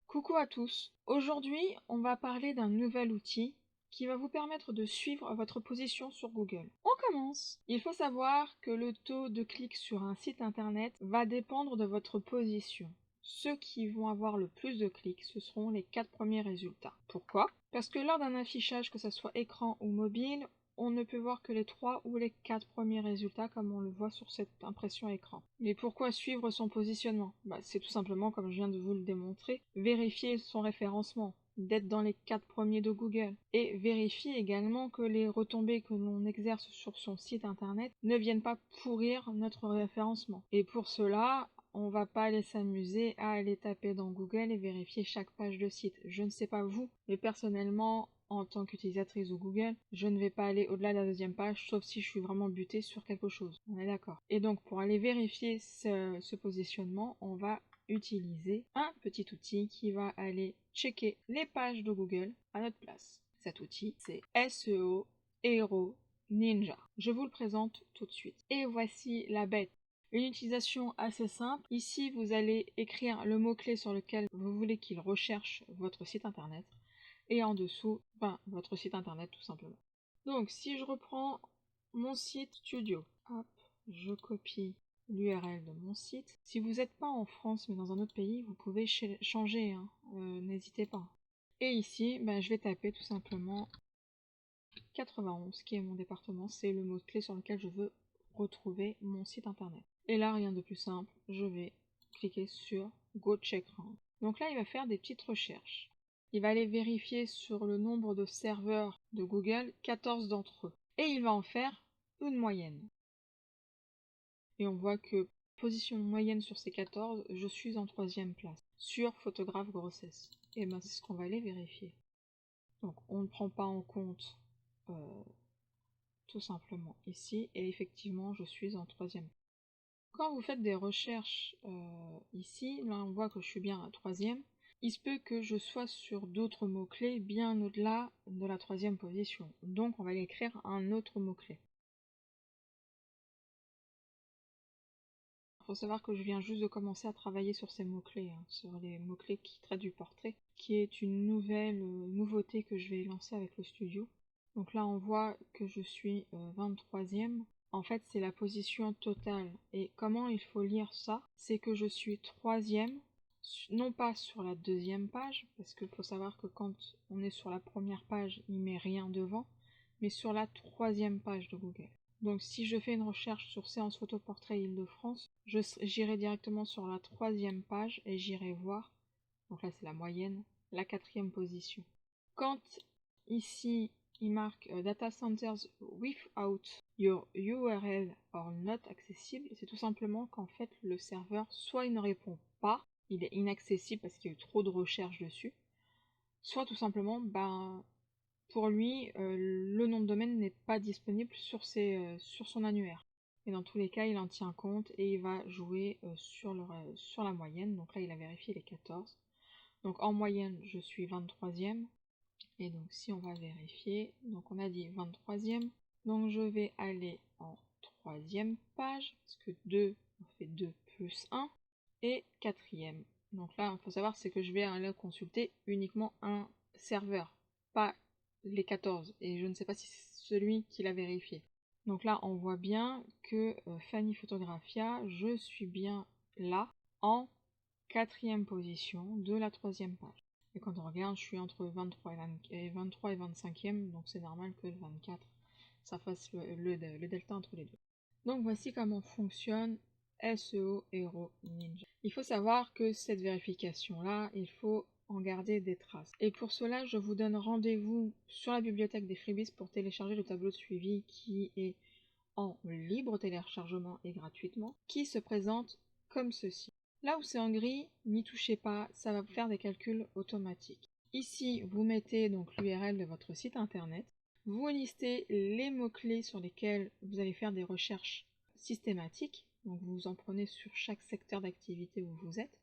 Coucou à tous, aujourd'hui on va parler d'un nouvel outil qui va vous permettre de suivre votre position sur Google. On commence! Il faut savoir que le taux de clic sur un site internet va dépendre de votre position. Ceux qui vont avoir le plus de clics, ce seront les 4 premiers résultats. Pourquoi? Parce que lors d'un affichage, que ce soit écran ou mobile, on ne peut voir que les 3 ou les 4 premiers résultats comme on le voit sur cette impression écran. Mais pourquoi suivre son positionnement? C'est tout simplement, comme je viens de vous le démontrer, vérifier son référencement, d'être dans les 4 premiers de Google, et vérifier également que les retombées que l'on exerce sur son site internet ne viennent pas pourrir notre référencement. Et pour cela, on va pas aller s'amuser à aller taper dans Google et vérifier chaque page de site. Je ne sais pas vous, mais personnellement, en tant qu'utilisatrice de Google, je ne vais pas aller au-delà de la deuxième page, sauf si je suis vraiment butée sur quelque chose. On est d'accord. Et donc, pour aller vérifier ce positionnement, on va utiliser un petit outil qui va aller checker les pages de Google à notre place. Cet outil, c'est SEO Hero Ninja. Je vous le présente tout de suite. Et voici la bête. Une utilisation assez simple. Ici, vous allez écrire le mot-clé sur lequel vous voulez qu'il recherche votre site internet. Et en dessous, votre site internet tout simplement. Donc, si je reprends mon site studio, hop, je copie l'URL de mon site. Si vous n'êtes pas en France mais dans un autre pays, vous pouvez changer, hein, n'hésitez pas. Et ici, je vais taper tout simplement 91, qui est mon département, c'est le mot-clé sur lequel je veux retrouver mon site internet. Et là, rien de plus simple, je vais cliquer sur Go Check Round. Donc là, il va faire des petites recherches. Il va aller vérifier sur le nombre de serveurs de Google, 14 d'entre eux. Et il va en faire une moyenne. Et on voit que, position moyenne sur ces 14, je suis en 3e place, sur photographe grossesse. Et c'est ce qu'on va aller vérifier. Donc on ne prend pas en compte tout simplement ici, et effectivement je suis en 3e. Quand vous faites des recherches ici, là on voit que je suis bien à 3e, il se peut que je sois sur d'autres mots-clés bien au-delà de la 3e position. Donc on va écrire un autre mot-clé. Il faut savoir que je viens juste de commencer à travailler sur ces mots-clés, hein, sur les mots-clés qui traitent du portrait, qui est une nouveauté que je vais lancer avec le studio. Donc là on voit que je suis 23e. En fait c'est la position totale. Et comment il faut lire ça? C'est que je suis 3e, non pas sur la 2e page, parce qu'il faut savoir que quand on est sur la première page, il met rien devant, mais sur la 3e page de Google. Donc si je fais une recherche sur séance photo portrait Île-de-France, j'irai directement sur la 3e page et j'irai voir, donc là c'est la moyenne, la 4e position. Quand ici il marque Data Centers without your URL or not accessible, c'est tout simplement qu'en fait le serveur soit il ne répond pas, il est inaccessible parce qu'il y a eu trop de recherches dessus, soit tout simplement pour lui, le nom de domaine n'est pas disponible sur son annuaire. Et dans tous les cas, il en tient compte et il va jouer sur la moyenne. Donc là, il a vérifié les 14. Donc en moyenne, je suis 23e. Et donc si on va vérifier, donc on a dit 23e. Donc je vais aller en 3e page, parce que 2, on fait 2 plus 1. Et 4e. Donc là, il faut savoir, c'est que je vais aller consulter uniquement un serveur, pas les 14, et je ne sais pas si c'est celui qui l'a vérifié. Donc là, on voit bien que Fanny Photographia, je suis bien là, en 4e position de la 3e page. Et quand on regarde, je suis entre 23 et 25e, donc c'est normal que le 24, ça fasse le delta entre les deux. Donc voici comment fonctionne SEO Hero Ninja. Il faut savoir que cette vérification-là, il faut en garder des traces. Et pour cela, je vous donne rendez-vous sur la bibliothèque des freebies pour télécharger le tableau de suivi qui est en libre téléchargement et gratuitement, qui se présente comme ceci. Là où c'est en gris, n'y touchez pas, ça va vous faire des calculs automatiques. Ici, vous mettez donc l'URL de votre site internet, vous listez les mots-clés sur lesquels vous allez faire des recherches systématiques, donc vous en prenez sur chaque secteur d'activité où vous êtes,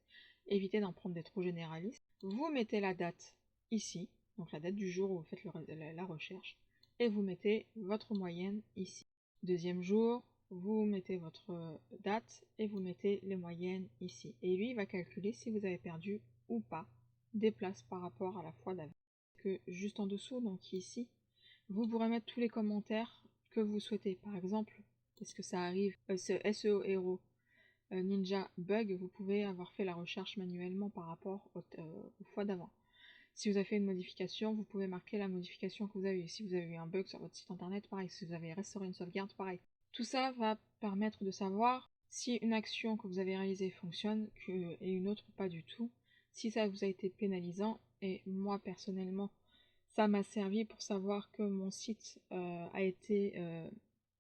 évitez d'en prendre des trop généralistes. Vous mettez la date ici, donc la date du jour où vous faites la recherche, et vous mettez votre moyenne ici. Deuxième jour, vous mettez votre date et vous mettez les moyennes ici. Et lui, il va calculer si vous avez perdu ou pas des places par rapport à la fois d'avant. Que juste en dessous, donc ici, vous pourrez mettre tous les commentaires que vous souhaitez. Par exemple, est-ce que ça arrive, ce SEO Hero Ninja Bug, vous pouvez avoir fait la recherche manuellement par rapport aux fois d'avant. Si vous avez fait une modification, vous pouvez marquer la modification que vous avez eue. Si vous avez eu un bug sur votre site internet, pareil. Si vous avez restauré une sauvegarde, pareil. Tout ça va permettre de savoir si une action que vous avez réalisée fonctionne et une autre pas du tout. Si ça vous a été pénalisant, et moi personnellement, ça m'a servi pour savoir que mon site a été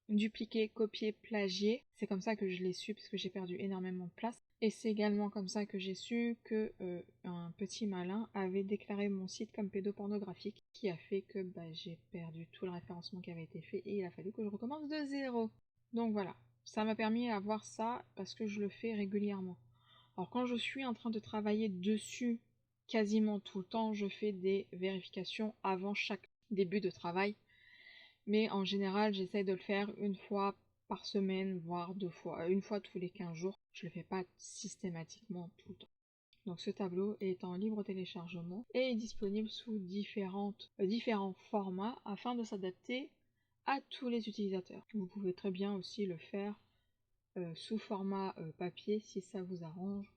dupliqué, copié, plagié. C'est comme ça que je l'ai su parce que j'ai perdu énormément de place. Et c'est également comme ça que j'ai su que un petit malin avait déclaré mon site comme pédopornographique, qui a fait que j'ai perdu tout le référencement qui avait été fait et il a fallu que je recommence de zéro. Donc voilà, ça m'a permis d'avoir ça parce que je le fais régulièrement. Alors quand je suis en train de travailler dessus quasiment tout le temps, je fais des vérifications avant chaque début de travail. Mais en général, j'essaie de le faire une fois par semaine, voire une fois tous les 15 jours. Je le fais pas systématiquement tout le temps. Donc ce tableau est en libre téléchargement et est disponible sous différents formats afin de s'adapter à tous les utilisateurs. Vous pouvez très bien aussi le faire sous format papier si ça vous arrange.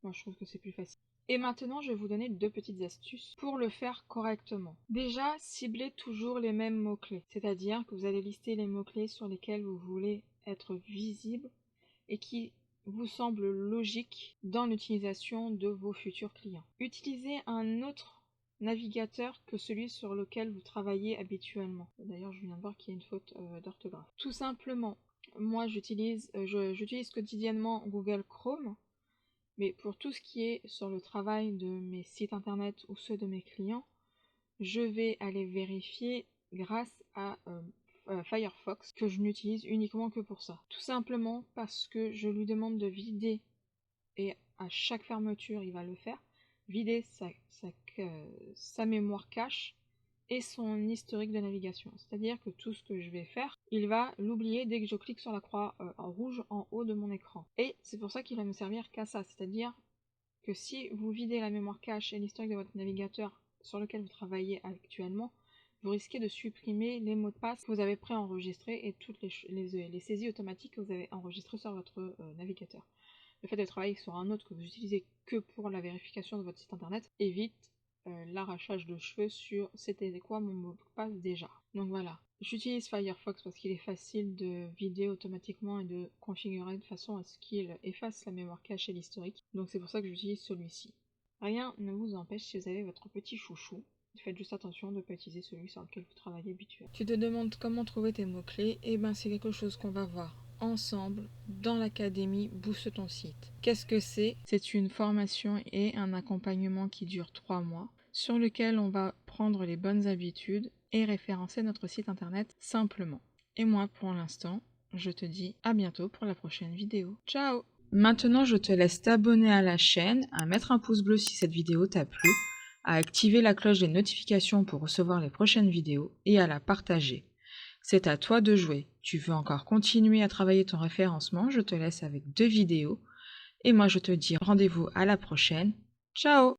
Moi je trouve que c'est plus facile. Et maintenant, je vais vous donner 2 petites astuces pour le faire correctement. Déjà, ciblez toujours les mêmes mots-clés, c'est-à-dire que vous allez lister les mots-clés sur lesquels vous voulez être visible et qui vous semblent logiques dans l'utilisation de vos futurs clients. Utilisez un autre navigateur que celui sur lequel vous travaillez habituellement. D'ailleurs, je viens de voir qu'il y a une faute d'orthographe. Tout simplement, moi j'utilise quotidiennement Google Chrome. Mais pour tout ce qui est sur le travail de mes sites internet ou ceux de mes clients, je vais aller vérifier grâce à Firefox, que je n'utilise uniquement que pour ça. Tout simplement parce que je lui demande de vider, et à chaque fermeture il va le faire, vider sa mémoire cache et son historique de navigation. C'est-à-dire que tout ce que je vais faire, il va l'oublier dès que je clique sur la croix en rouge en haut de mon écran. Et c'est pour ça qu'il va me servir qu'à ça, c'est-à-dire que si vous videz la mémoire cache et l'historique de votre navigateur sur lequel vous travaillez actuellement, vous risquez de supprimer les mots de passe que vous avez préenregistrés et toutes les saisies automatiques que vous avez enregistrées sur votre navigateur. Le fait de travailler sur un autre que vous utilisez que pour la vérification de votre site internet évite l'arrachage de cheveux sur c'était quoi mon mot de passe déjà. Donc voilà, j'utilise Firefox parce qu'il est facile de vider automatiquement et de configurer de façon à ce qu'il efface la mémoire cache et l'historique. Donc c'est pour ça que j'utilise celui-ci. Rien ne vous empêche, si vous avez votre petit chouchou, faites juste attention de ne pas utiliser celui sur lequel vous travaillez habituellement. Tu te demandes comment trouver tes mots-clés, et c'est quelque chose qu'on va voir ensemble dans l'académie Booste ton site. Qu'est-ce que c'est? C'est une formation et un accompagnement qui dure 3 mois, sur lequel on va prendre les bonnes habitudes et référencer notre site internet simplement. Et moi, pour l'instant, je te dis à bientôt pour la prochaine vidéo. Ciao! Maintenant, je te laisse t'abonner à la chaîne, à mettre un pouce bleu si cette vidéo t'a plu, à activer la cloche des notifications pour recevoir les prochaines vidéos et à la partager. C'est à toi de jouer. Tu veux encore continuer à travailler ton référencement? Je te laisse avec 2 vidéos. Et moi, je te dis rendez-vous à la prochaine. Ciao!